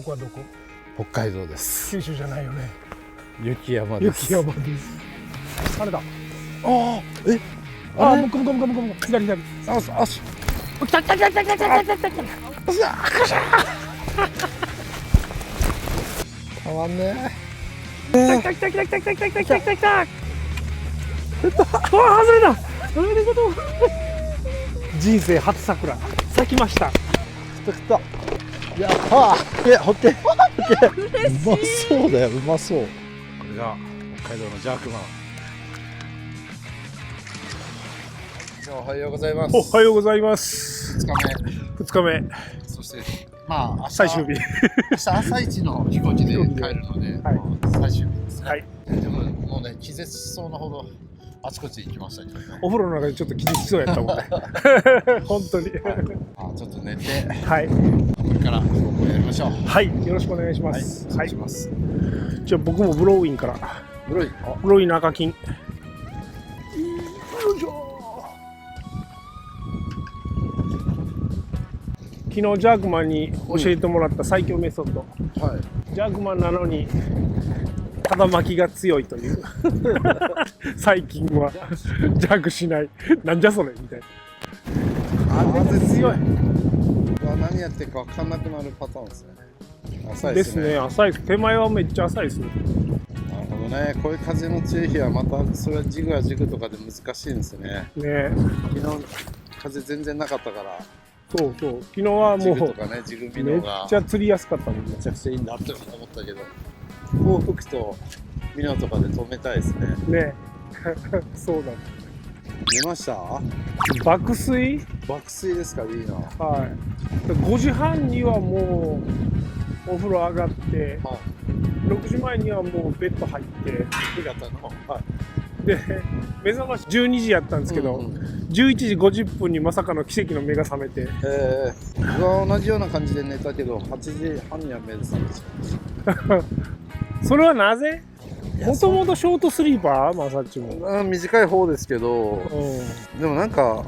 こはどこ？北海道です。九州じゃないよね。雪山です。雪山です。あれだ。ああ、え、あ、向こう左。あし、来た。たまんね来た。うわ、外れた。人生初桜咲きました。食った。やったー。ホッケー。うまそうだよ、うまそう。これが北海道のジャークマン。おはようございます。おはようございます。2日目。そしてまあ最終日。明日朝一の飛行機で帰るので、はい、最終日ですね。はい。でももうね、気絶しそうなほどあちこち行きましたけどね。お風呂の中でちょっと気絶しそうやったもんね。本当に。ちょっと寝て、はい。これから投稿やりましょう。はい、よろしくお願いします。はい、します。じゃあ僕もブローインから。ブローインの赤金。よいしょ。昨日ジャークマンに教えてもらった最強メソッド。はい。ジャークマンなのに肩巻きが強いという。最近はジャークしない。なんじゃそれみたいな。風強い。何やってるか分かんなくなるパターンですね。浅いですね。浅いです。手前はめっちゃ浅いですね。なるほどね。こういう風の強い日はまたそれはジグはジグとかで難しいんですね。ね。昨日風全然なかったから。そう。昨日はもうジグとかね、ジグミノがめっちゃ釣りやすかったもんね。めちゃくちゃいいんだって思ったけど、こう吹くとミノとかで止めたいですね。ね。そうだね。寝ました？爆睡ですか？いいな。はい。5時半にはもうお風呂上がって、はい、6時前にはもうベッド入って、夕方の、はい、で目覚まし12時やったんですけど、11時50分にまさかの奇跡の目が覚めて、僕は同じような感じで寝たけど8時半には目覚めてしまいました。それはなぜ？もともとショートスリーパー？まさっちも短い方ですけど、でもなんか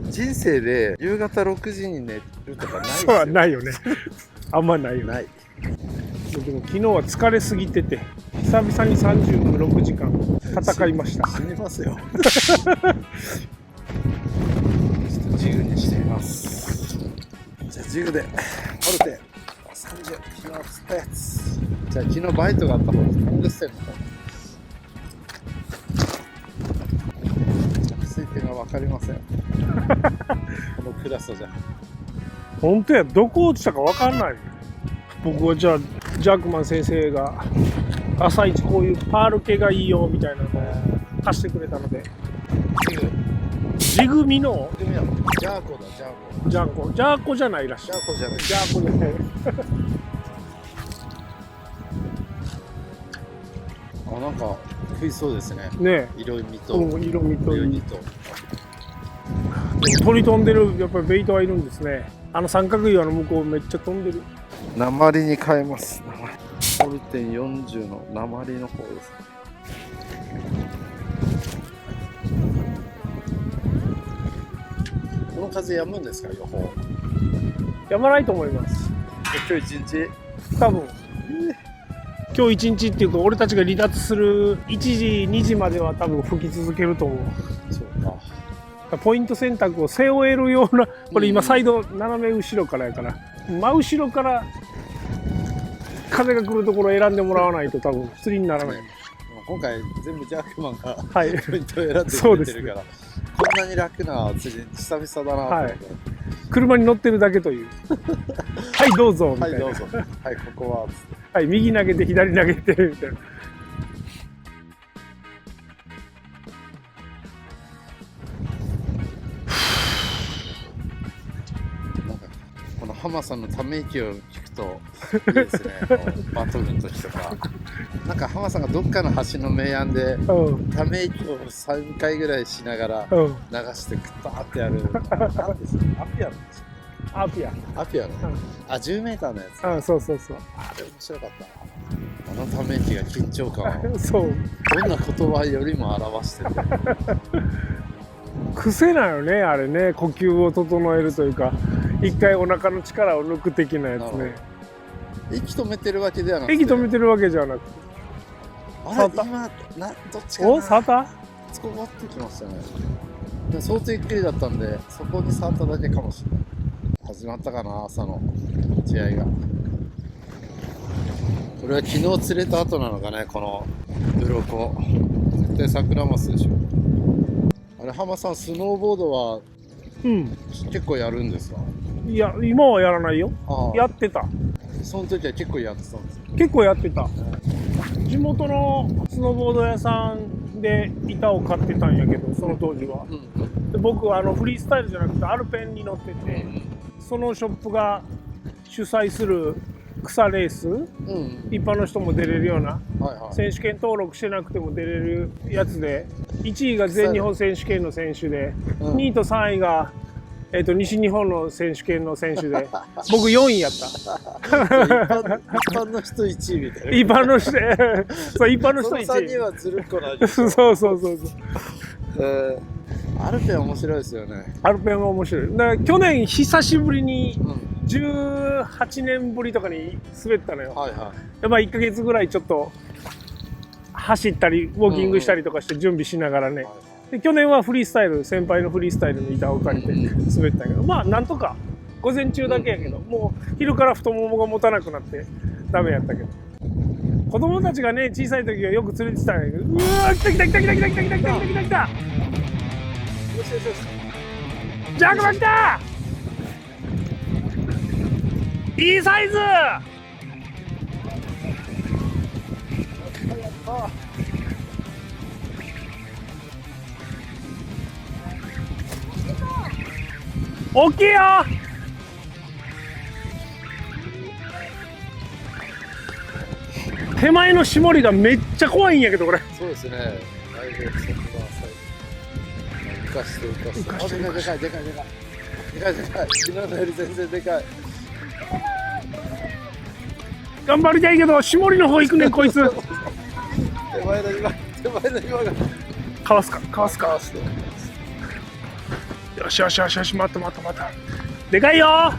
人生で夕方6時に寝るとかないですよ。そうはないよね。あんまないよ。ない。でも昨日は疲れすぎてて久々に36時間戦いました。死にますよ。ちょっとジグにしてみます。じゃあジグでポルテ30、昨日釣ったやつ。じゃあ昨日バイトがあった方にトングステンの方。着水点が分かりません。このクラスじゃ。本当や、どこ落ちたか分かんない。僕はじゃあジャークマン先生が朝一こういうパール系がいいよみたいなのを貸してくれたので、ジグミのジャーコだ。ジャーコじゃないらしい。ジャーコじゃない。なんか食いそうですね。ね。色味と。鳥飛んでる、やっぱりベイトはいるんですね。三角岩の向こうめっちゃ飛んでる。鉛に変えます。ポルテン40の鉛の方です。この風止むんですか？予報。止まないと思います。今日一日。多分。今日一日っていうか、俺たちが離脱する1時2時までは多分吹き続けると思う。そうか。ポイント選択を背負えるような、これ今サイド斜め後ろからやから、真後ろから風が来るところを選んでもらわないと多分釣りにならない。今回全部ジャークマンがはいポイントを選んでくれてるから、こんなに楽な釣り久々だなと思って、車に乗ってるだけという。はいどうぞみたいな。はいどうぞ。はい、ここははい、右投げて左投げてみたいな。この浜さんのため息を聞くといいですね。バトルの時とか。なんか浜さんがどっかの橋の明暗でため息を3回ぐらいしながら流してクターってやる。何ですか？アピアなんですか？アピアの、10メーターのやつ。そう。あれ面白かったな。あのため息が緊張感をそう。どんな言葉よりも表してる。癖なよね、あれね。呼吸を整えるというか、一回お腹の力を抜く的なやつね。息止めてるわけではなくて。息止めてるわけじゃなくて。あれ触った今どっちかな。お、触った？そこ持ってきましたね。で相当ゆっくりだったんで、そこに触っただけかもしれない。始まったかな、朝の試合が。これは昨日釣れた後なのかね、この鱗。絶対サクラマスでしょ。あれ、浜さん、スノーボードはうん。結構やるんですか？いや、今はやらないよ。ああ、やってた。その時は結構やってたんですか？結構やってた。地元のスノーボード屋さんで板を買ってたんやけど、その当時は。で僕はフリースタイルじゃなくてアルペンに乗ってて、そのショップが主催する草レース、一般の人も出れるような、選手権登録してなくても出れるやつで、1位が全日本選手権の選手で、2位と3位が、西日本の選手権の選手で、僕4位やった。一般の人1位みたいな。一般の人、そう、一般の人1位。その3人はずるっこないです。そうそうそうそう。アルペン面白いですよね。アルペンは面白い。だから去年久しぶりに、18年ぶりとかに滑ったのよ。やっぱ1ヶ月ぐらいちょっと走ったりウォーキングしたりとかして準備しながらね。で去年はフリースタイル、先輩のフリースタイルの板を借りて滑ったけど、まあなんとか午前中だけやけど、もう昼から太ももが持たなくなってダメやったけど、子供たちがね小さい時はよく連れてたんやけど、うわー来た来た来た来た来た来た来た来た来た来た、よしよしよし、ジャグマ来た、いいサイズ。大きいよ。手前の絞りがめっちゃ怖いんやけどこれ。そうですね。だいぶそこが浅い。浮かして浮かして。でかいでかいでかいでかいでかい。昨日のより全然でかい。頑張りたいけど絞りの方行くねんこいつ。手前の岩が。かわすかかわすか。かわして。よしよしよしよし、待った待った待った。でかいよ。わ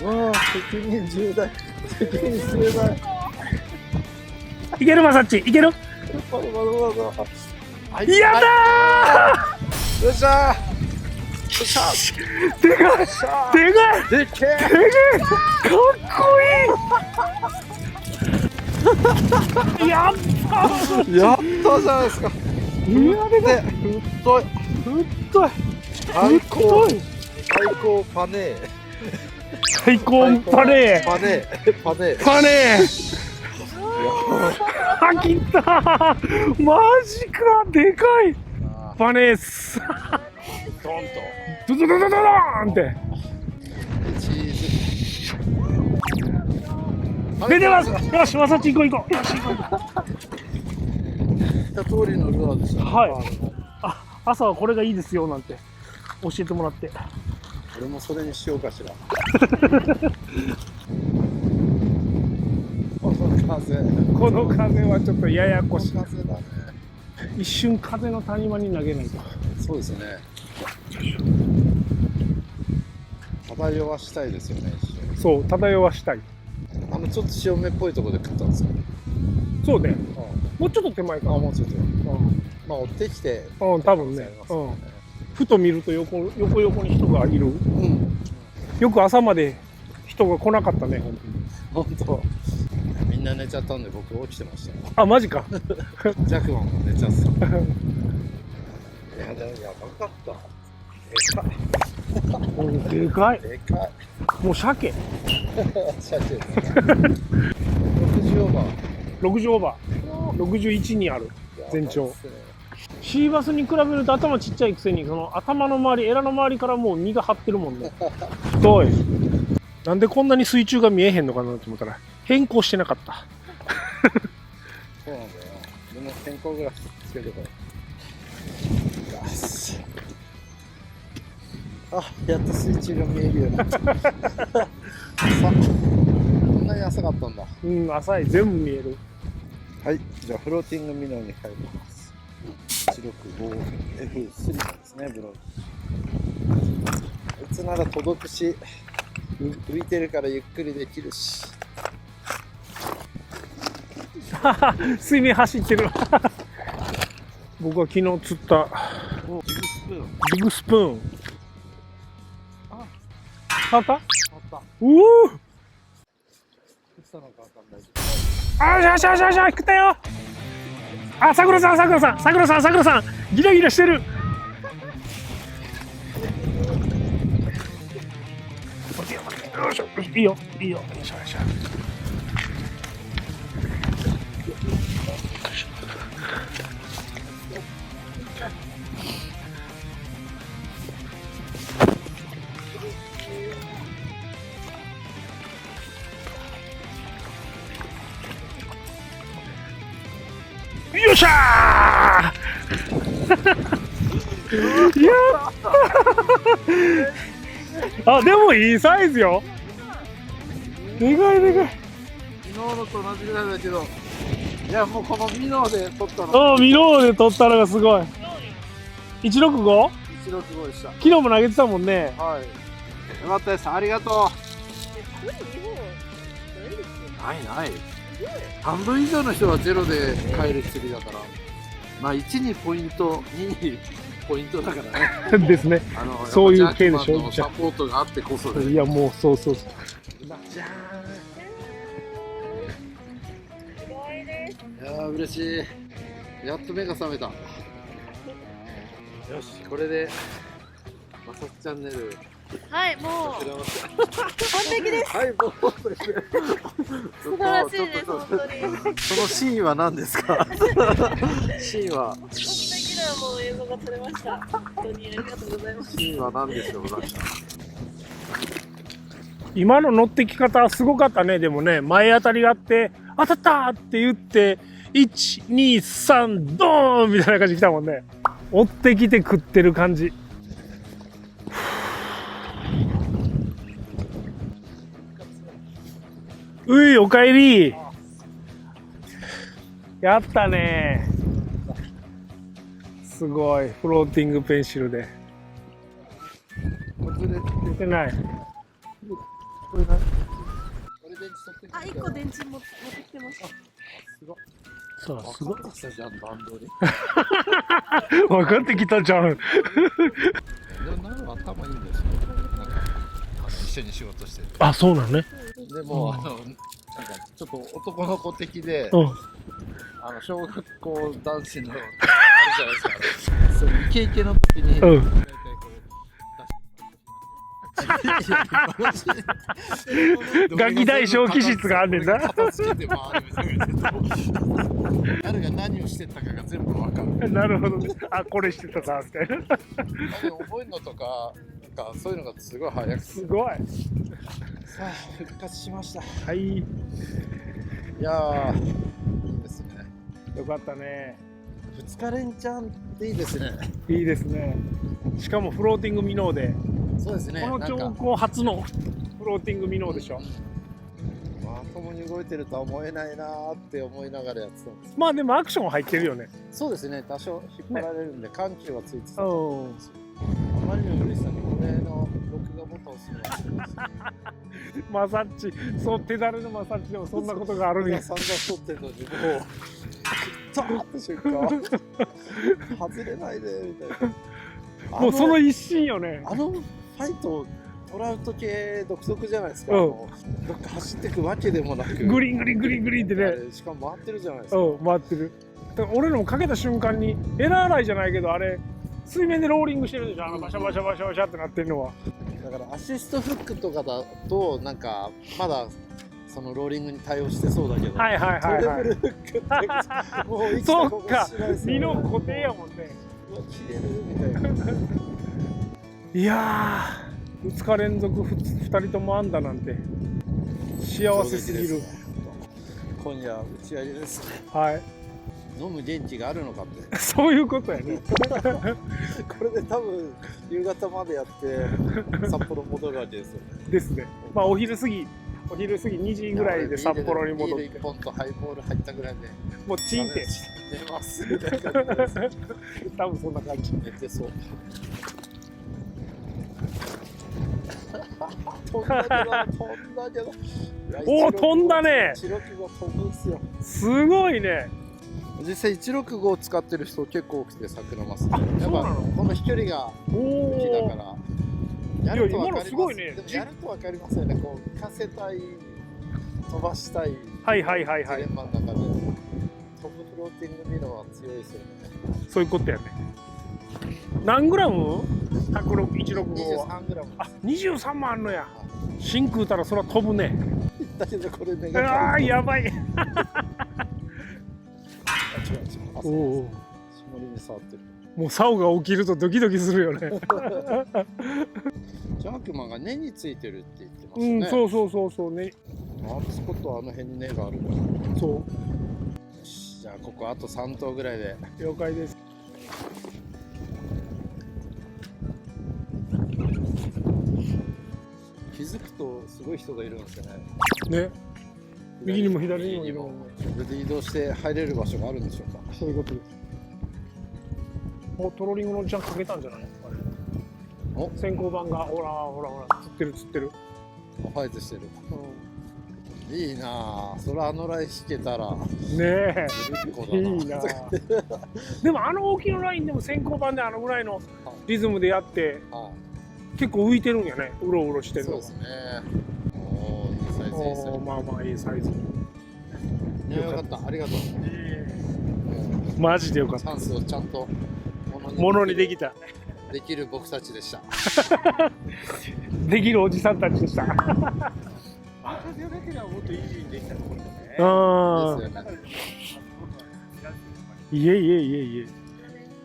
あ、責任重大。責任重大。いける、まさっちいける。まだまだまだ。やったー。よっしゃー。よっしゃー。でかいでかいでっけー。かっこいい。やったやったじゃないですか。いやでかい。太い。太い。最高パネー。最高パネー。パネー。パネー。パネー。あ、切った。マジか、でかい。パネース。ドンドドドドドドーンって。と。チーズ。出てます。よし、まさっち行こう行こう。よし行こう。言った通りのルアーでしたね。はい。あ、朝はこれがいいですよなんて教えてもらって。俺もそれにしようかしら。この風。この風はちょっとややこしい。風だね。一瞬風の谷間に投げないと。そうですね。漂わしたいですよね。そう、漂わしたい。ちょっと潮目っぽいところで食ったんですよ。そうね。もうちょっと手前かな。もうちょっと。まあ追ってきて。多分ね。ふと見ると横に人がいる。よく朝まで人が来なかったね。本当。みんな寝ちゃったんで僕起きてましたよ。あ、マジか。ジャクマンも寝ちゃってた。いやでもやばかった。でかい。でかい。もう鮭。鮭ですね。60オーバー。60オーバー。61にある。全長。シーバスに比べると頭ちっちゃいくせに、その頭の周り、エラの周りからもう身が張ってるもんね。太い。なんでこんなに水中が見えへんのかなと思ったら、変更してなかった。そうなんだよ。でも変更グラスつけてから。あ、やっと水中が見えるようになった。こんなに浅かったんだ。うん、浅い。全部見える。はい、じゃあフローティングミノーに入ります。165F3 なんですね、ブロー。いつなら届くし、浮いてるからゆっくりできるし。水面走ってる。僕は昨日釣ったビグスプーン。ビッグスプーン。触った？あった。うおー。したのかわかんない。あ、よしよしよしよし、食ったよ。あ、さくらさん、さくらさん、さくらさん、さくらさん、ギラギラしてる。よいしょ、いいよ、いいよ。よいしょよいしょ。よっしゃー。いやあ、でもいいサイズよ。でかいでかい。昨日のと同じぐらいだけど、いやもうこのミノーで撮ったの。ミノーで取ったのがすごい。165？ 165でした。昨日も投げてたもんね。はい。よかったです。ありがとう。ない。半分以上の人はゼロで帰る釣りだから。まあ1にポイント、2にポイントだからね。ですね。そういう系でしょ。ジャックマンのサポートがあってこそで。いやもうそうそうそう。じゃーん。いやー嬉しい。やっと目が覚めた。よし、これでまさきチャンネル。はい、もう完完璧です。はい、もう素晴らしいです、本当に。そのシーンは何ですか？シーンは素敵なもう映像が撮れました。本当にありがとうございます。シーンは何でしょう？今の乗ってき方はすごかったね。でもね、前当たりがあって当たったって言って1、2、3ドーンみたいな感じで来たもんね。追ってきて食ってる感じ。うい、おかえり。やったね。すごい、フローティングペンシルで。出てない。あ、1個電池持ってきてます。そう、すごい。じゃん、バンドで。分かってきたじゃん。でもなんか頭いいんですよ。なんか一緒に仕事してて。あ、そうなんね。でもなんかちょっと男の子的で、うん。小学校男子のあるじゃないですか。そうイケイケの時に。うん。ガキ大小気質があんねんな。片付けて回るみたいな。誰が何をしてたかが全部わかる。なるほどね。あ、これしてたなみたいな。でも覚えるのとか、なんかそういうのがすごい早くて。すごい。さあ復活しました。はい。いやーいいですね。よかったね。2日連チャンっていいですね。いいですね。しかもフローティングミノーで、そうですね。この兆候初のフローティングミノーでしょ。まともに動いてるとは思えないなーって思いながらやってたんです。まあでもアクション入ってるよね。そうですね。多少引っ張られるんで、緩急はついてた。あうん。まりの嬉しさにこれの録画ボタンを押すのはすごいです。マサッチ、そう手だれのマサッチでもそんなことがあるんや。散々撮ってるのにもうザーって瞬間外れないでみたいな。もうその一心よね。あのファイトトラウト系独特じゃないですか。うんどっか走っていくわけでもなくグリングリングリングリンってね。しかも回ってるじゃないですか。うん、回ってる。だから俺のもかけた瞬間にエラーライじゃないけど、あれ水面でローリングしてるでしょ。バシャバシャバシャバシャってなってるのは。だからアシストフックとかだとなんかまだそのローリングに対応してそうだけど、はいはいはいはい。トレブルフックってもう生きたそっ心かしないですよね。身の固定やもんね。うわ切れるみたいな。いやー、2日連続2人とも安打なんて幸せすぎる。今夜打ち上げですね。はい。飲む元気があるのかってそういうことやね。これで多分夕方までやって札幌戻るわけですよね。ですね。まあお昼過ぎお昼過ぎ2時ぐらいで札幌に戻ってビール1本とハイボール入ったぐらいでもうチンって寝ますみたいな感じです多分そんな感じ。寝てそう飛んだけどおお飛んだね。165飛ぶんすよ。すごいね。実際165を使ってる人結構多くて桜マスあ、やっぱそうなの。この飛距離がお武器だおからやると分かります。いや今のすごいねでもやると分かりますよね。こう浮かせたい飛ばしたいはいはいはいはいジレンマの中で飛ぶフローティングミロは強いですよね。そういうことやね。何グラム ?165 は。 23グラムあ、23もあんのや。真空たらそら飛ぶね。だけどこれねああ、やばい。おお。絞りに触ってる。もう竿が起きるとドキドキするよね。ジャークマンが根についてるって言ってますうん、ね。そうそうそうそうね。マークスポットはあの辺に根があるから。そよしじゃあここあと3頭ぐらいで。う、了解です。気づくとすごい人がいるんですよね。ね。右にも左にもいるもんね。これで移動して入れる場所があるんでしょうか。そういうことです。もうトローリングのおじちゃんかけたんじゃない？あれお、先行板がほらほらほら釣ってる釣ってる。ファイトしてる。ういいなぁ。それあのライン引けたら。ん、ねえ。ずるっこだいいな。でもあの大きなラインでも先行板であのぐらいのリズムでやっては結構浮いてるんやね。うろうろしい。てるのが。そうですね。おお、いいサイズいいですよ。おーまあまあいいサイズ。いやよかった。ありがとう。マジでよかった。チャンスをちゃんとものにできた。できる僕たちでした。できるおじさんたちでした。風がなければもっとイージーにできたところだね。ああ。ですよね。いえいえいえいえ。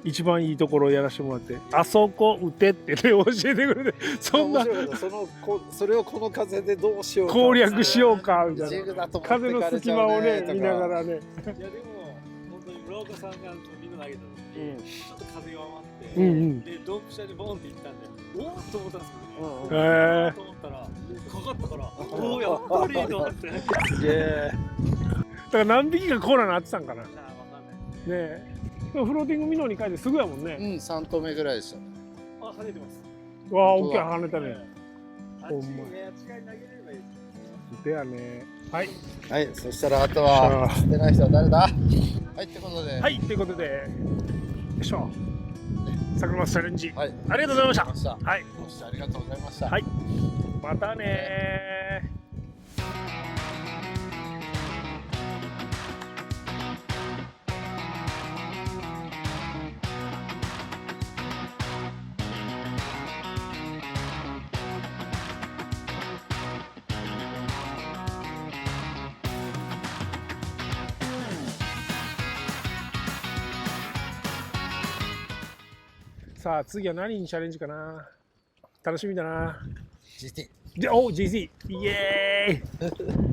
一番いいところをやらせてもらってあそこ打てってね教えてくれてそんな面白いことそれをこの風でどうしようか攻略しようかみたいなジグだと持って風のかれちゃ隙間をうねとかね見ながらねいやでも本当に村岡さんがみんな投げた時に、ちょっと風が余って、うんうんでドンピシャでボンっていったんでおーっと思ったんですけどね。うんへえと思ったらかかったからおおやっぱりと思って。すげえだから何匹かコーナーなってたんかなねさあわかんない。えでもフローティングミノに書いてすぐやもんねうん3投目ぐらいでしたねあ跳ねてます。わあ大きい跳ねたねあっほんまちにねあっち側に投げればいいです。でやねはいはいそしたらあとは捨てない人は誰だはいってことではいということでよいしょ桜松チャレンジはいありがとうございましたましたはいご視聴ありがとうございましたはいまたねーさあ次は何にチャレンジかな楽しみだな GT でお GC イエーイ